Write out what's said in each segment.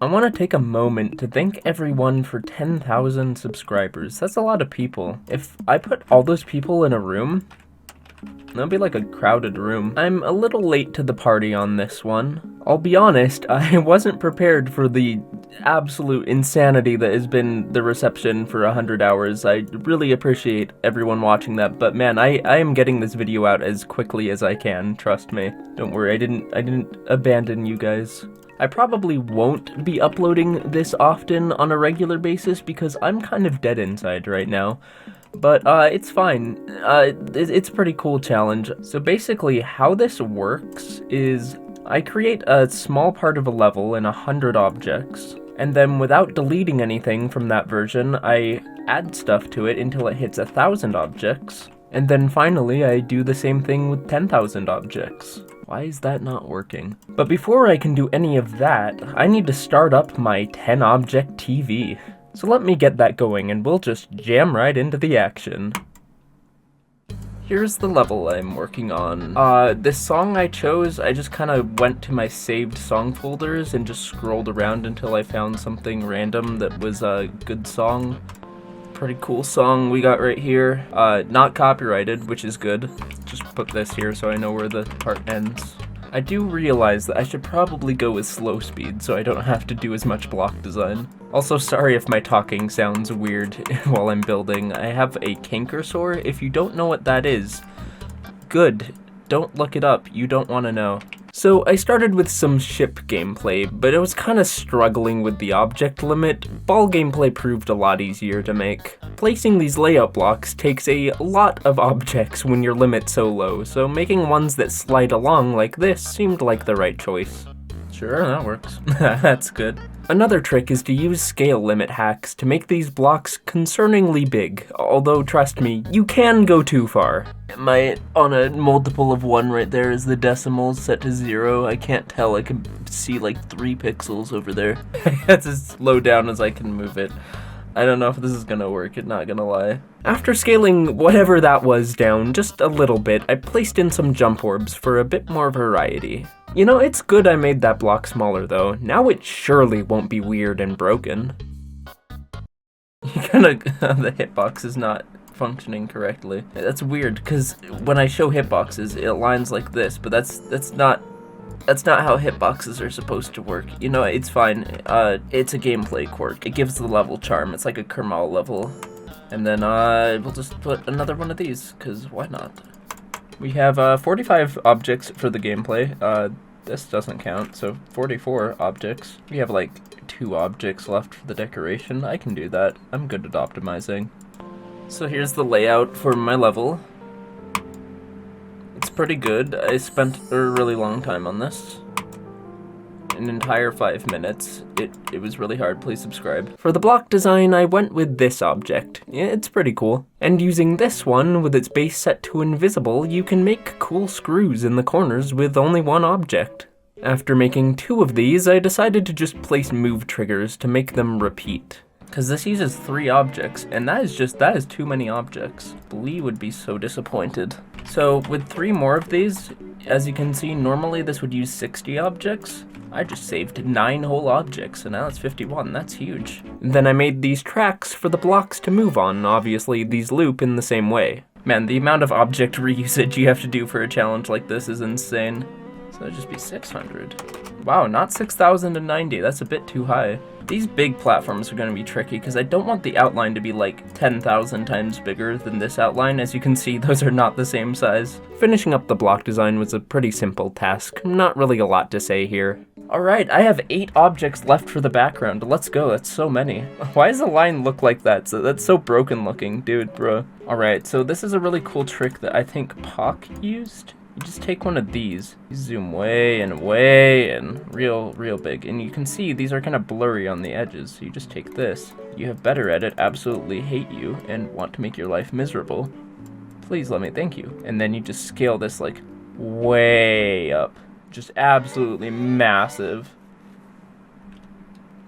I want to take a moment to thank everyone for 10,000 subscribers. That's a lot of people. If I put all those people in a room, that'd be like a crowded room. I'm a little late to the party on this one. I'll be honest, I wasn't prepared for the absolute insanity that has been the reception for 100 hours. I really appreciate everyone watching that, but man, I am getting this video out as quickly as I can, trust me. Don't worry, I didn't abandon you guys. I probably won't be uploading this often on a regular basis because I'm kind of dead inside right now. But it's fine. It's a pretty cool challenge. So basically how this works is I create a small part of a level in 100 objects, and then without deleting anything from that version, I add stuff to it until it hits 1,000 objects, and then finally I do the same thing with 10,000 objects. Why is that not working? But before I can do any of that, I need to start up my 10 object TV. So let me get that going and we'll just jam right into the action. Here's the level I'm working on. This song I chose, I just kind of went to my saved song folders and just scrolled around until I found something random that was a good song. Pretty cool song we got right here. Not copyrighted, which is good. Just put this here so I know where the part ends. I do realize that I should probably go with slow speed so I don't have to do as much block design. Also, sorry if my talking sounds weird while I'm building. I have a canker sore. If you don't know what that is, good. Don't look it up. You don't want to know. So I started with some ship gameplay, but I was kind of struggling with the object limit. Ball gameplay proved a lot easier to make. Placing these layout blocks takes a lot of objects when your limit's so low, so making ones that slide along like this seemed like the right choice. Sure, that works. That's good. Another trick is to use scale limit hacks to make these blocks concerningly big, although trust me, you can go too far. Am I on a multiple of 1 right there? Is the decimals set to 0? I can't tell, I can see like 3 pixels over there. That's as slow down as I can move it. I don't know if this is gonna work, I'm not gonna lie. After scaling whatever that was down just a little bit, I placed in some jump orbs for a bit more variety. You know, it's good I made that block smaller though. Now it surely won't be weird and broken. You the hitbox is not functioning correctly. That's weird, because when I show hitboxes, it aligns like this, but that's not how hitboxes are supposed to work. You know, it's fine. It's a gameplay quirk. It gives the level charm. It's like a Kermal level. And then we'll just put another one of these, because why not? We have 45 objects for the gameplay. This doesn't count, so 44 objects. We have like 2 objects left for the decoration. I can do that. I'm good at optimizing. So here's the layout for my level. It's pretty good. I spent a really long time on this. An entire 5 minutes. It was really hard. Please subscribe. For the block design, I went with this object. Yeah, it's pretty cool. And using this one, with its base set to invisible, you can make cool screws in the corners with only 1 object. After making 2 of these, I decided to just place move triggers to make them repeat. Because this uses 3 objects, and that is too many objects. Lee would be so disappointed. So with 3 more of these, as you can see, normally this would use 60 objects. I just saved 9 whole objects, and now it's 51, that's huge. Then I made these tracks for the blocks to move on. Obviously, these loop in the same way. Man, the amount of object reusage you have to do for a challenge like this is insane. So it'd just be 600. Wow, not 6,090, that's a bit too high. These big platforms are going to be tricky because I don't want the outline to be like 10,000 times bigger than this outline. As you can see, those are not the same size. Finishing up the block design was a pretty simple task. Not really a lot to say here. Alright, I have 8 objects left for the background. Let's go, that's so many. Why does the line look like that? That's so broken looking, dude, bro. Alright, so this is a really cool trick that I think Pock used. You just take one of these, you zoom way and real big, and you can see these are kind of blurry on the edges, so you just take this. You have better at it, absolutely hate you, and want to make your life miserable. Please let me thank you. And then you just scale this like way up. Just absolutely massive.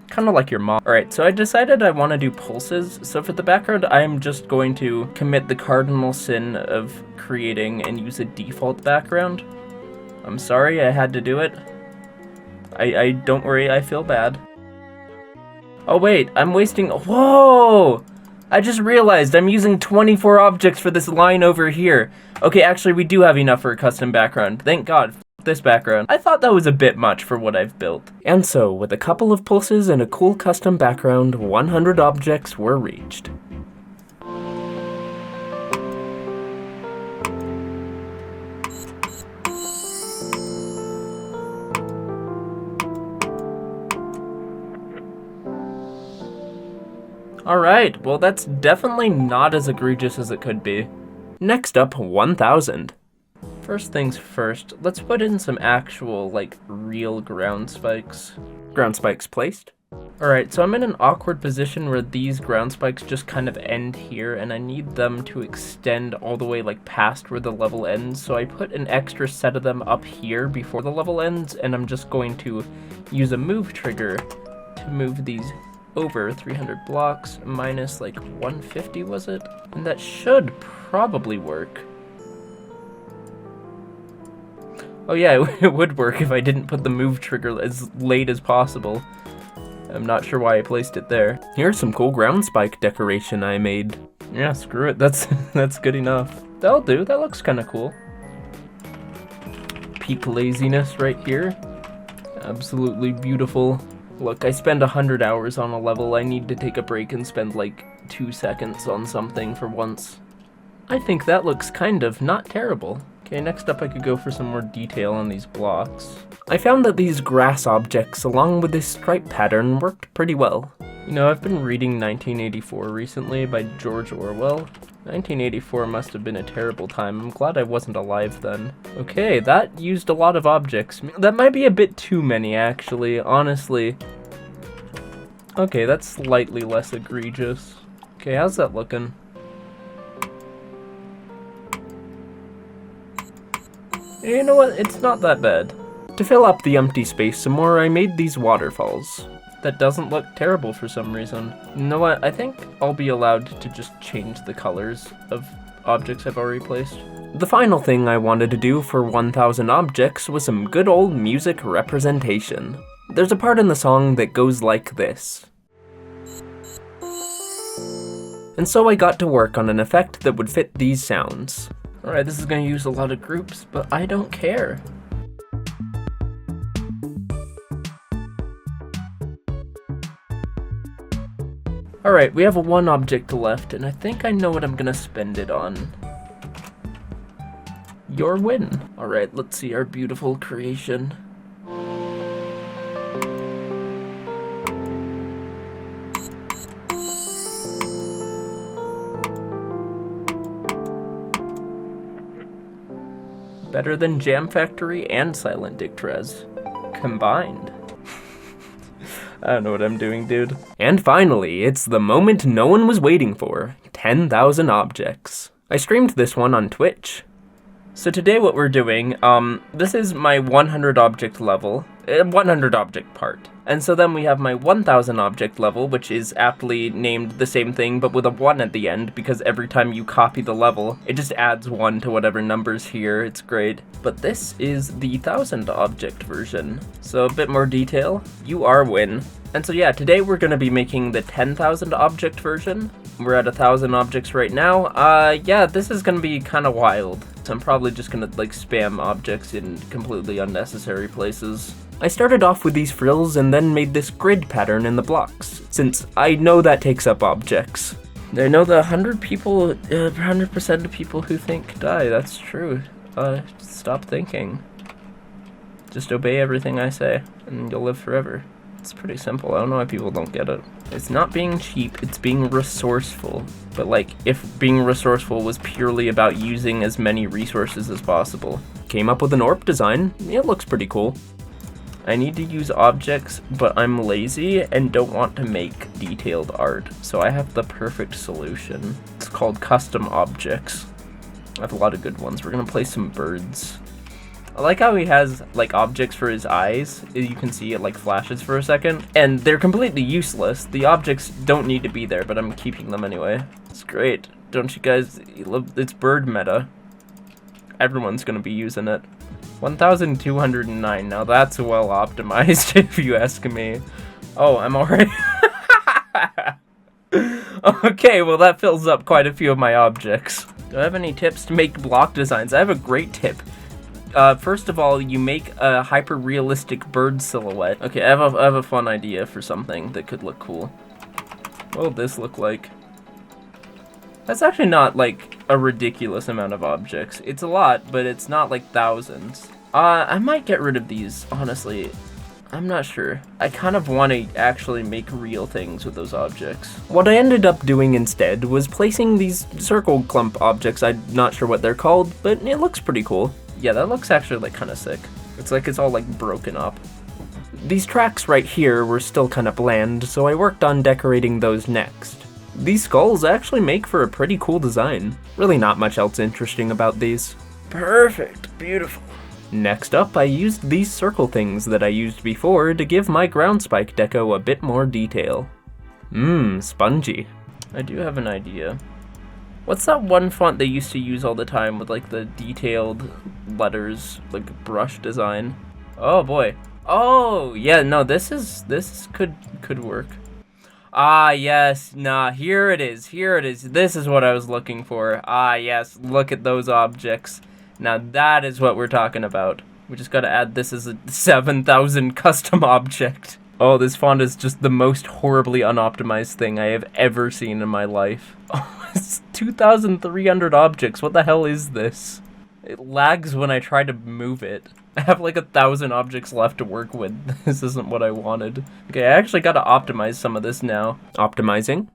Kind of like your mom. Alright, so I decided I want to do pulses. So for the background, I'm just going to commit the cardinal sin of creating and use a default background. I'm sorry, I had to do it. I don't worry, I feel bad. Oh wait, I'm wasting, whoa! I just realized I'm using 24 objects for this line over here. Okay, actually we do have enough for a custom background. Thank God. This background. I thought that was a bit much for what I've built. And so, with a couple of pulses and a cool custom background, 100 objects were reached. Alright, well that's definitely not as egregious as it could be. Next up, 1000. First things first, let's put in some actual, like, real ground spikes. Ground spikes placed. Alright, so I'm in an awkward position where these ground spikes just kind of end here, and I need them to extend all the way, like, past where the level ends, so I put an extra set of them up here before the level ends, and I'm just going to use a move trigger to move these over 300 blocks, minus, like, 150, was it? And that should probably work. Oh yeah, it would work if I didn't put the move trigger as late as possible. I'm not sure why I placed it there. Here's some cool ground spike decoration I made. Yeah, screw it, that's good enough. That'll do, that looks kinda cool. Peak laziness right here. Absolutely beautiful. Look, I spend 100 hours on a level, I need to take a break and spend like 2 seconds on something for once. I think that looks kind of not terrible. Okay, next up I could go for some more detail on these blocks. I found that these grass objects along with this stripe pattern worked pretty well. You know, I've been reading 1984 recently by George Orwell. 1984 must have been a terrible time. I'm glad I wasn't alive then. Okay, that used a lot of objects. That might be a bit too many actually, honestly. Okay, that's slightly less egregious. Okay, how's that looking? You know what, it's not that bad. To fill up the empty space some more, I made these waterfalls. That doesn't look terrible for some reason. You know what, I think I'll be allowed to just change the colors of objects I've already placed. The final thing I wanted to do for 1000 objects was some good old music representation. There's a part in the song that goes like this. And so I got to work on an effect that would fit these sounds. Alright, this is going to use a lot of groups, but I don't care. Alright, we have one object left, and I think I know what I'm going to spend it on. Your win. Alright, let's see our beautiful creation. Better than Jam Factory and Silent Dictrez combined. I don't know what I'm doing, dude. And finally, it's the moment no one was waiting for. 10,000 objects. I streamed this one on Twitch. So today what we're doing, this is my 100 object level, 100 object part. And so then we have my 1000 object level, which is aptly named the same thing, but with a 1 at the end, because every time you copy the level, it just adds 1 to whatever number's here, it's great. But this is the 1000 object version. So a bit more detail, you are win. And so yeah, today we're gonna be making the 10,000 object version. We're at 1,000 objects right now. Yeah, this is gonna be kinda wild. So I'm probably just gonna like spam objects in completely unnecessary places. I started off with these frills and then made this grid pattern in the blocks, since I know that takes up objects. I know the 100% of people who think die, that's true. Stop thinking. Just obey everything I say, and you'll live forever. It's pretty simple, I don't know why people don't get it. It's not being cheap, it's being resourceful. But like, if being resourceful was purely about using as many resources as possible. Came up with an orb design, it looks pretty cool. I need to use objects, but I'm lazy and don't want to make detailed art. So I have the perfect solution. It's called custom objects. I have a lot of good ones. We're gonna place some birds. I like how he has like objects for his eyes. You can see it like flashes for a second, and they're completely useless. The objects don't need to be there, but I'm keeping them anyway. It's great. Don't you guys love? It's bird meta. Everyone's gonna be using it. 1,209. Now that's well optimized, if you ask me. Oh, I'm already. Okay, well that fills up quite a few of my objects. Do I have any tips to make block designs? I have a great tip. First of all, you make a hyper-realistic bird silhouette. Okay, I have a fun idea for something that could look cool. What will this look like? That's actually not, like, a ridiculous amount of objects. It's a lot, but it's not, like, thousands. I might get rid of these, honestly. I'm not sure. I kind of want to actually make real things with those objects. What I ended up doing instead was placing these circle clump objects. I'm not sure what they're called, but it looks pretty cool. Yeah, that looks actually, like, kind of sick. It's like it's all, like, broken up. These tracks right here were still kind of bland, so I worked on decorating those next. These skulls actually make for a pretty cool design. Really not much else interesting about these. Perfect. Beautiful. Next up, I used these circle things that I used before to give my ground spike deco a bit more detail. Spongy. I do have an idea. What's that one font they used to use all the time with like the detailed letters, like brush design? Oh boy. Oh, yeah, no, this could work. Ah, yes, nah, here it is, this is what I was looking for. Ah, yes, look at those objects. Now that is what we're talking about. We just gotta add this as a 7,000 custom object. Oh, this font is just the most horribly unoptimized thing I have ever seen in my life. Oh, it's 2,300 objects, what the hell is this? It lags when I try to move it. I have like 1,000 objects left to work with. This isn't what I wanted. Okay, I actually gotta optimize some of this now. Optimizing.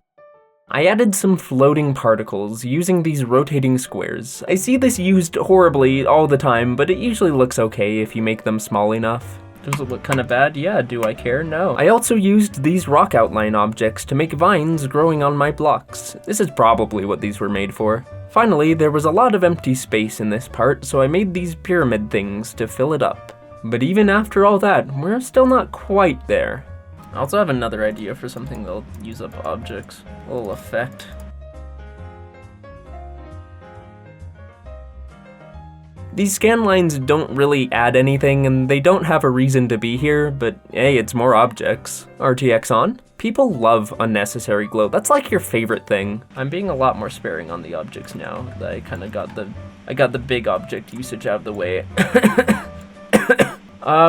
I added some floating particles using these rotating squares. I see this used horribly all the time, but it usually looks okay if you make them small enough. Does it look kind of bad? Yeah, do I care? No. I also used these rock outline objects to make vines growing on my blocks. This is probably what these were made for. Finally, there was a lot of empty space in this part, so I made these pyramid things to fill it up. But even after all that, we're still not quite there. I also have another idea for something that'll use up objects. A little effect. These scan lines don't really add anything, and they don't have a reason to be here, but hey, it's more objects. RTX on. People love unnecessary glow. That's like your favorite thing. I'm being a lot more sparing on the objects now that I kind of got the big object usage out of the way.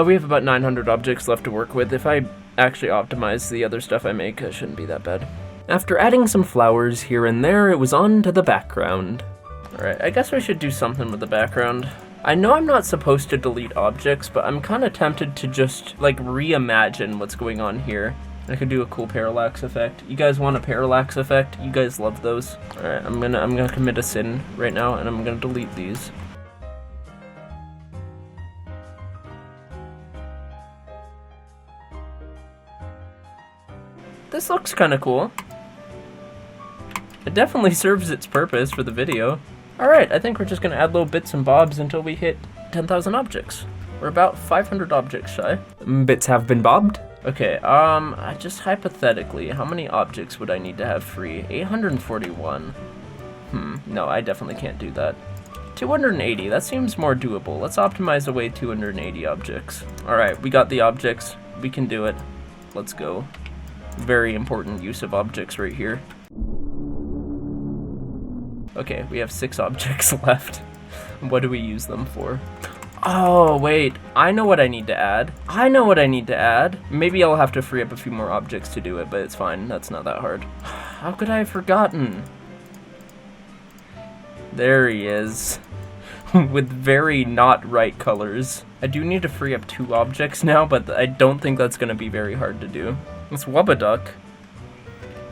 We have about 900 objects left to work with. If I actually optimize the other stuff I make, it shouldn't be that bad. After adding some flowers here and there, it was on to the background. Alright, I guess we should do something with the background. I know I'm not supposed to delete objects, but I'm kind of tempted to just, like, reimagine what's going on here. I could do a cool parallax effect. You guys want a parallax effect? You guys love those. Alright, I'm gonna commit a sin right now, and I'm gonna delete these. This looks kind of cool. It definitely serves its purpose for the video. Alright, I think we're just gonna add little bits and bobs until we hit 10,000 objects. We're about 500 objects shy. Bits have been bobbed. Okay, just hypothetically, how many objects would I need to have free? 841. No, I definitely can't do that. 280, that seems more doable. Let's optimize away 280 objects. Alright, we got the objects. We can do it. Let's go. Very important use of objects right here. Okay, we have 6 objects left. What do we use them for? Oh, wait. I know what I need to add. Maybe I'll have to free up a few more objects to do it, but it's fine. That's not that hard. How could I have forgotten? There he is. With very not right colors. I do need to free up 2 objects now, but I don't think that's going to be very hard to do. It's Wubbaduck.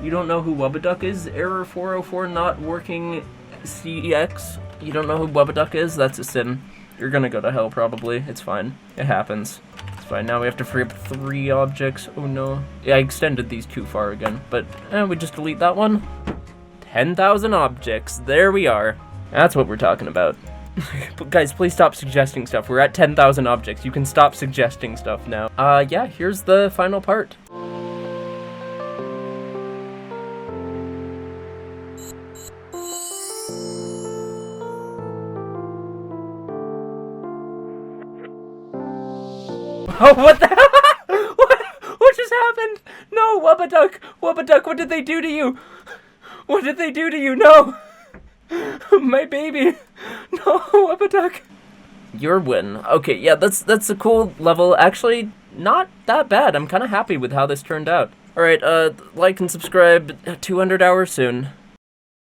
You don't know who Wubbaduck is? Error 404 not working CX. You don't know who Wubbaduck is? That's a sin. You're gonna go to hell probably. It's fine. It happens. It's fine. Now we have to free up 3 objects. Oh no. Yeah, I extended these too far again. But we just delete that one. 10,000 objects. There we are. That's what we're talking about. But guys, please stop suggesting stuff. We're at 10,000 objects. You can stop suggesting stuff now. Yeah, here's the final part. Oh, what the hell? What just happened? No, Wubbaduck! Wubbaduck, what did they do to you? What did they do to you? No! My baby! No, Abaduck! Your win. Okay, yeah, that's a cool level. Actually, not that bad. I'm kind of happy with how this turned out. Alright, like and subscribe. 200 hours soon.